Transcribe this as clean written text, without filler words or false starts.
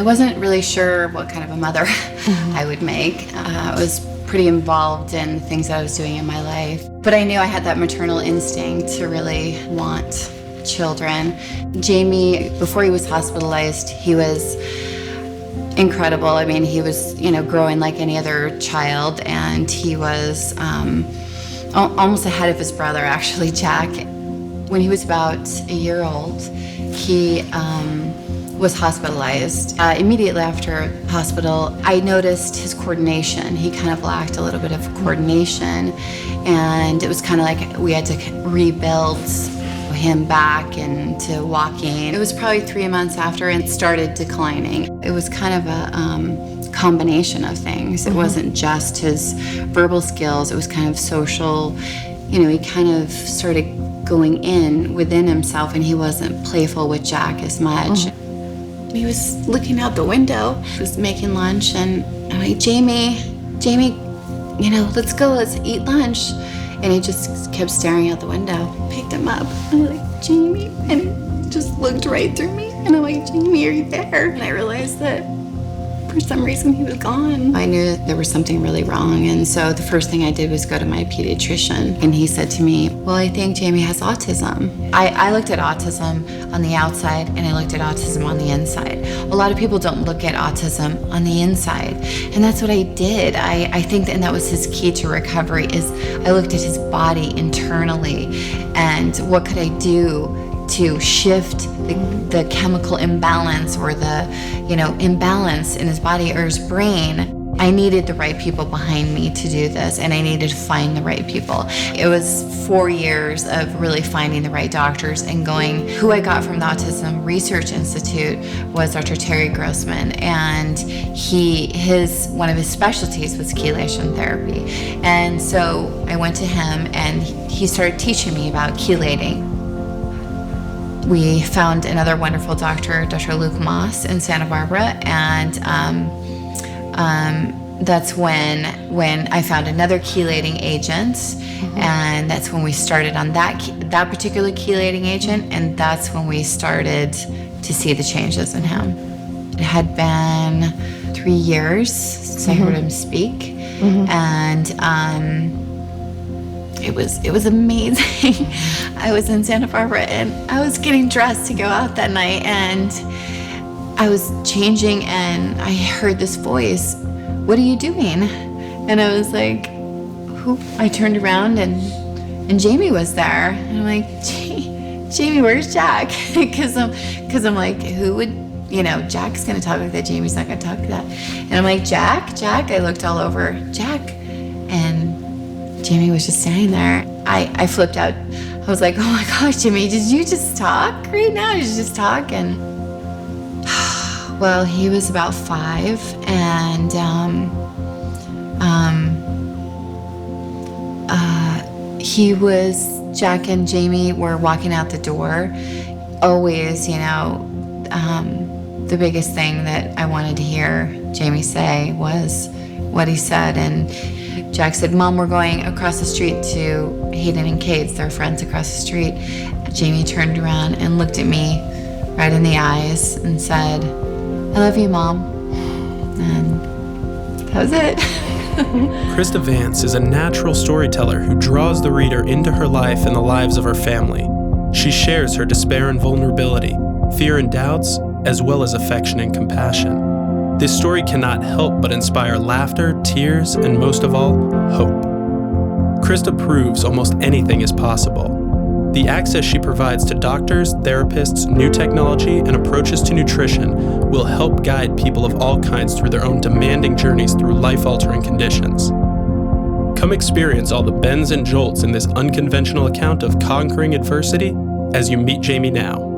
I wasn't really sure what kind of a mother I would make. I was pretty involved in things that I was doing in my life. But I knew I had that maternal instinct to really want children. Jamie, before he was hospitalized, he was incredible. I mean, he was, growing like any other child, and he was almost ahead of his brother, actually, Jack. When he was about a year old, he was hospitalized. Immediately after hospital, I noticed his coordination. He kind of lacked a little bit of coordination, and it was kind of like we had to rebuild him back into walking. It was probably 3 months after, and it started declining. It was kind of a combination of things. It wasn't just his verbal skills, it was kind of social. He kind of started going within himself, and he wasn't playful with Jack as much. He was looking out the window, he was making lunch, and I'm like, Jamie, let's go, let's eat lunch. And he just kept staring out the window. Picked him up. I'm like, Jamie. And he just looked right through me. And I'm like, Jamie, are you there? And I realized that for some reason he was gone. I knew that there was something really wrong. And so the first thing I did was go to my pediatrician. And he said to me, well, I think Jamie has autism. I looked at autism on the outside, and I looked at autism on the inside. A lot of people don't look at autism on the inside. And that's what I did. I think that, and that was his key to recovery, is I looked at his body internally and what could I do to shift the chemical imbalance or the imbalance in his body or his brain. I needed the right people behind me to do this, and I needed to find the right people. It was 4 years of really finding the right doctors and going. Who I got from the Autism Research Institute was Dr. Terry Grossman, and one of his specialties was chelation therapy. And so I went to him, and he started teaching me about chelating. We found another wonderful doctor, Dr. Luke Moss, in Santa Barbara, and that's when I found another chelating agent, and that's when we started on that particular chelating agent, and that's when we started to see the changes in him. It had been 3 years since I heard him speak, and it was amazing. I was in Santa Barbara, and I was getting dressed to go out that night, and I was changing, and I heard this voice, "What are you doing?" And I was like, "Who?" I turned around, and Jamie was there, and I'm like, Jamie, where's Jack? Because I'm like, who would, Jack's gonna talk like that, Jamie's not gonna talk like that. And I'm like, Jack. I looked all over, Jack, and Jamie was just standing there. I flipped out. I was like, oh my gosh, Jimmy, did you just talk right now? Did you just talk? And well, he was about 5, and Jack and Jamie were walking out the door. Always, the biggest thing that I wanted to hear Jamie say was what he said. And Jack said, Mom, we're going across the street to Hayden and Kate's. They're friends across the street. Jamie turned around and looked at me right in the eyes and said, I love you, Mom. And that was it. Krista Vance is a natural storyteller who draws the reader into her life and the lives of her family. She shares her despair and vulnerability, fear and doubts, as well as affection and compassion. This story cannot help but inspire laughter, tears, and most of all, hope. Krista proves almost anything is possible. The access she provides to doctors, therapists, new technology, and approaches to nutrition will help guide people of all kinds through their own demanding journeys through life-altering conditions. Come experience all the bends and jolts in this unconventional account of conquering adversity as you meet Jamie now.